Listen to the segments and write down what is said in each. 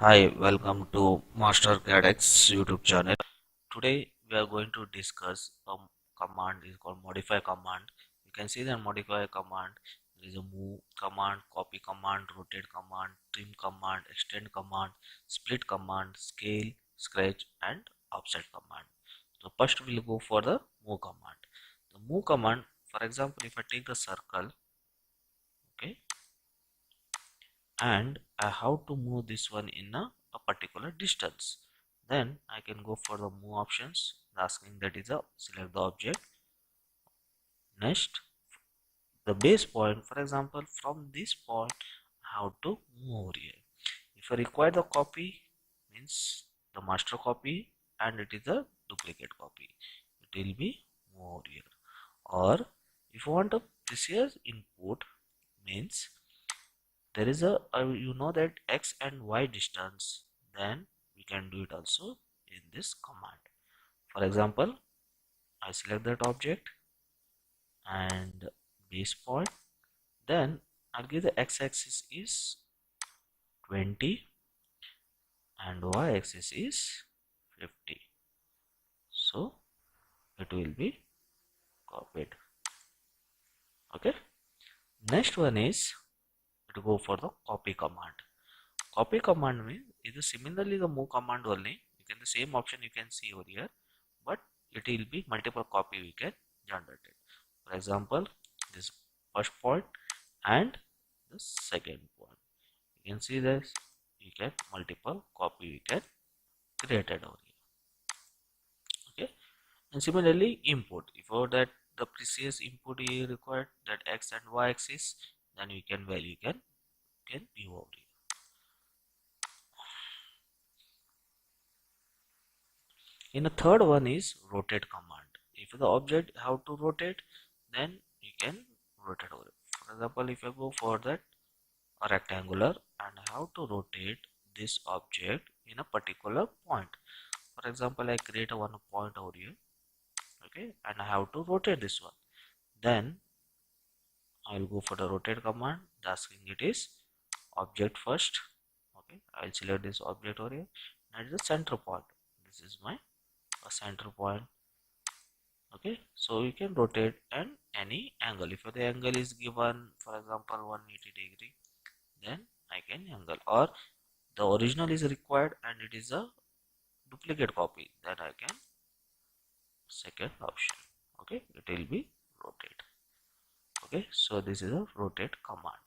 Hi, welcome to Master CADX YouTube channel. Today we are going to discuss a command is called modify command. You can see the modify command. There is a move command, copy command, rotate command, trim command, extend command, split command, scale, scratch, and offset command. So first we'll go for the move command. The move command, for example, if I take the circle, okay, and I have to move this one in a particular distance, then I can go for the move options. Asking that is a select the object. Next, the base point, for example, from this point how to move over here. If I require the copy, means the master copy, and it is a duplicate copy, it will be move over here. Or if you want a previous input, means there is a you know that x and y distance, then we can do it also in this command. For example, I select that object and base point, then I'll give the x-axis is 20 and y-axis is 50, so it will be copied. Okay, next one is to go for the copy command. Copy command means is similarly the move command only. You can the same option you can see over here, but it will be multiple copy we can generate it. For example, this first point and the second point. You can see this. You can multiple copy we can created over here. Okay, and similarly input. If that the previous input is required that x and y axis, then we can value can be over here. In the third one is rotate command. If the object have to rotate, then you can rotate over it. For example, if I go for that a rectangular and how to rotate this object in a particular point. For example, I create a one point over here, okay, and I have to rotate this one. Then I will go for the rotate command. The asking it is object first. Okay, I will select this object over here. That is the center point. This is my center point. Okay, so you can rotate and any angle. If the angle is given, for example, 180 degree, then I can angle, or the original is required and it is a duplicate copy, then I can second option. Okay, it will be rotate. Okay, so this is a rotate command.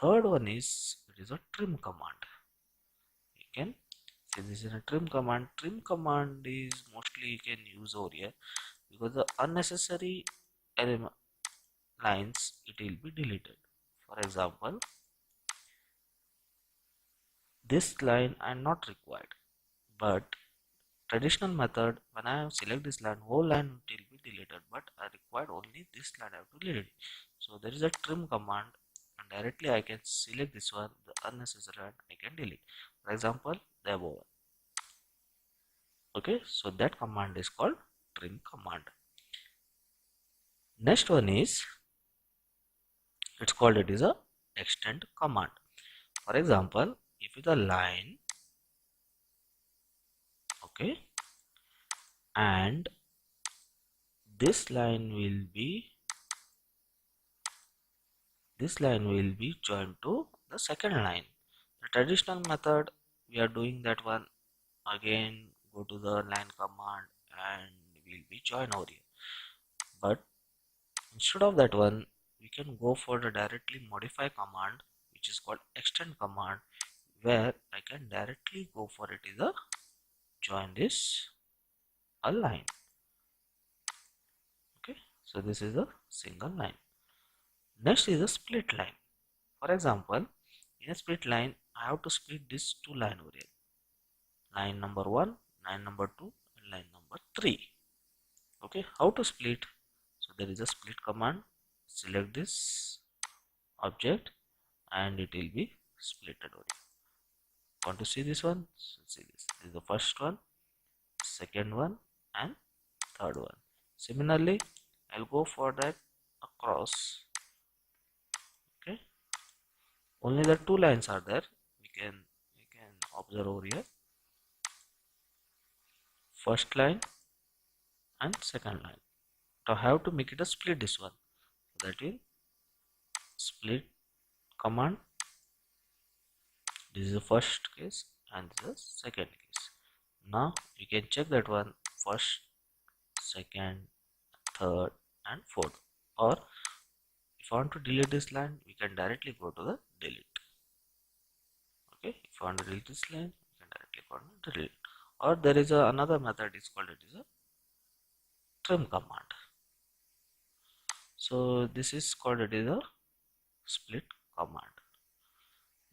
Third one is it is a trim command. You can see this is a trim command. Trim command is mostly you can use over here because the unnecessary element lines it will be deleted. For example, this line are not required, but traditional method, when I select this line, whole line will be deleted, but I required only this line I have to delete it. So there is a trim command and directly I can select this one, the unnecessary line I can delete. For example, the above one. Okay, so that command is called trim command. Next one is it's called it is a extend command. For example, if it's a line, okay, and this line will be joined to the second line. The traditional method we are doing that one, again go to the line command and will be join over here. But instead of that one, we can go for the directly modify command, which is called extend command, where I can directly go for it is a join this a line. Okay, so this is a single line. Next is a split line. For example, in a split line, I have to split this two line over here. Line number 1, line number 2, and line number 3. Okay, how to split? So there is a split command. Select this object and it will be splitted over here. Want to see this one? So see this. This is the first one, second one, and third one. Similarly, I'll go for that across. Okay, only the two lines are there. We can observe over here, first line and second line. Now I have to make it a split this one. So that will split command. This is the first case and this is the second case. Now you can check that one first, second, third and fourth. Or if I want to delete this line, we can directly go to the delete. Okay, if I want to delete this line, we can directly go to delete. Or there is another method is called it is a trim command. So this is called it is a split command.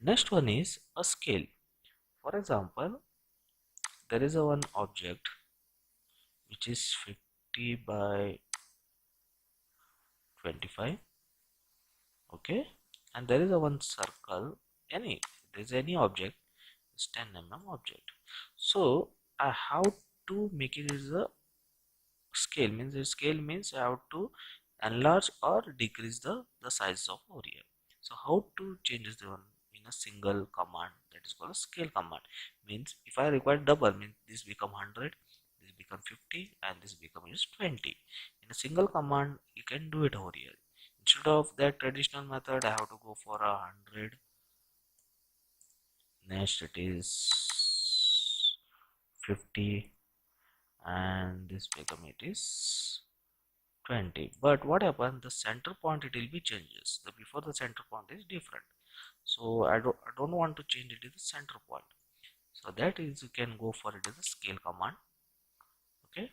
Next one is a scale. For example, there is a one object which is 50 by 25. Okay, and there is a one circle, there is any object, is 10 mm object. So I have to make it as a scale. Means the scale means I have to enlarge or decrease the size of area. So how to change this one in a single command, that is called a scale command. Means if I require double, means this become 100, this become 50 and this become is 20. In a single command you can do it over here. Instead of that traditional method, I have to go for 100. Next it is 50 and this become it is 20. But what happens, the center point it will be changes. The before the center point is different. So I don't want to change it to the center point. So that is you can go for it as a scale command. Okay,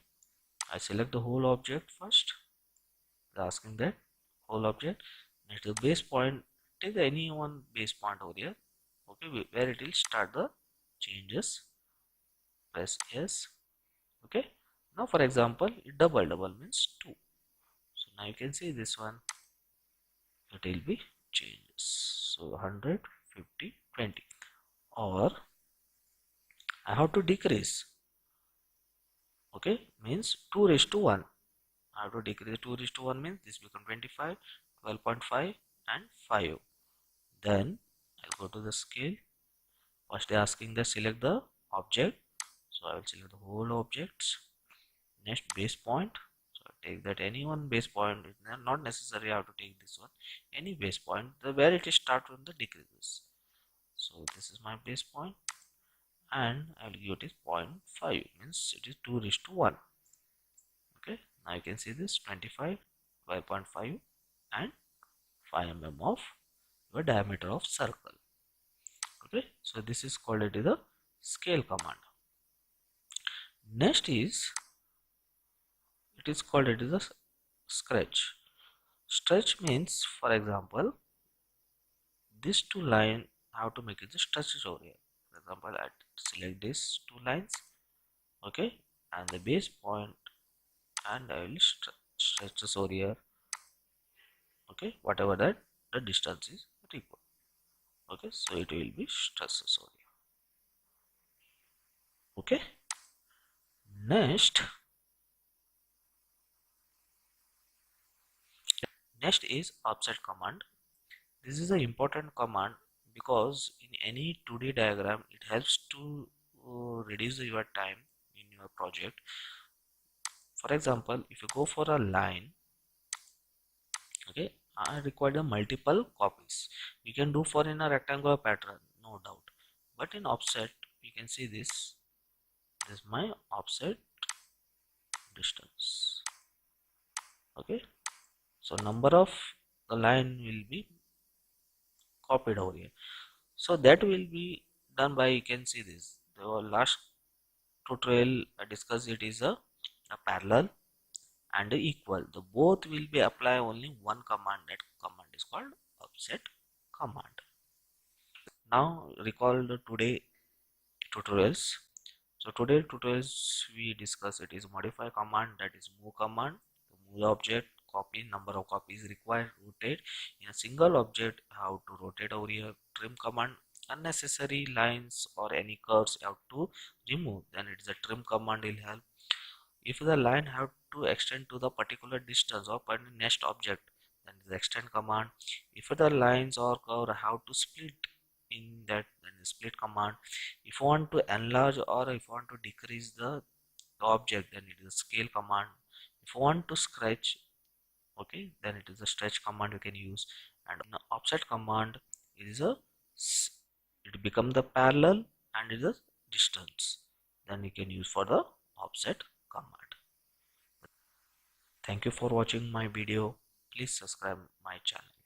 I select the whole object first. Asking that whole object. Next the base point, take any one base point over here. Okay, where it will start the changes. Press S. Okay, now for example double means 2. So now you can see this one, it will be changes. So 100, 50, 20. Or I have to decrease. Okay, means 2 raised to 1. I have to decrease. 2 raised to 1 means this become 25, 12.5 and 5. Then I'll go to the scale. First asking the select the object. So I will select the whole objects. Next base point. So I take that any one base point. It's not necessary I have to take this one. Any base point, the where it is start from the decreases. So this is my base point and I will give it is 0.5, means it is 2 raised to 1. Okay, now you can see this 25, 12.5 and 5 mm of your diameter of circle. Okay, so this is called it is a scale command. Next is it is called it is a stretch. Stretch means, for example, these two lines I have to make it the stretches over here. For example, I select these two lines, okay, and the base point, and I will stretch this over here. Okay, whatever that the distance is equal. Okay, so it will be stretches over here. Okay, next is offset command. This is an important command because in any 2D diagram it helps to reduce your time in your project. For example, if you go for a line, okay, I require the multiple copies. We can do for in a rectangular pattern, no doubt, but in offset we can see this is my offset distance. Okay, so number of the line will be copied over here. So that will be done by, you can see this, the last tutorial I discussed, it is a parallel and equal. The both will be apply only one command. That command is called offset command. Now recall the today tutorials. So today tutorials we discuss it is modify command, that is move command, move object, copy, number of copies required, rotate. In a single object how to rotate over here, trim command, unnecessary lines or any curves you have to remove, then it is a trim command will help. If the line have to extend to the particular distance or next object, then the extend command. If the lines or curve have to split in that, then the split command. If you want to enlarge or if you want to decrease the object, then it is a scale command. If you want to stretch, okay, then it is a stretch command you can use. And the offset command is a it become the parallel and it is distance, then you can use for the offset command. Thank you for watching my video. Please subscribe my channel.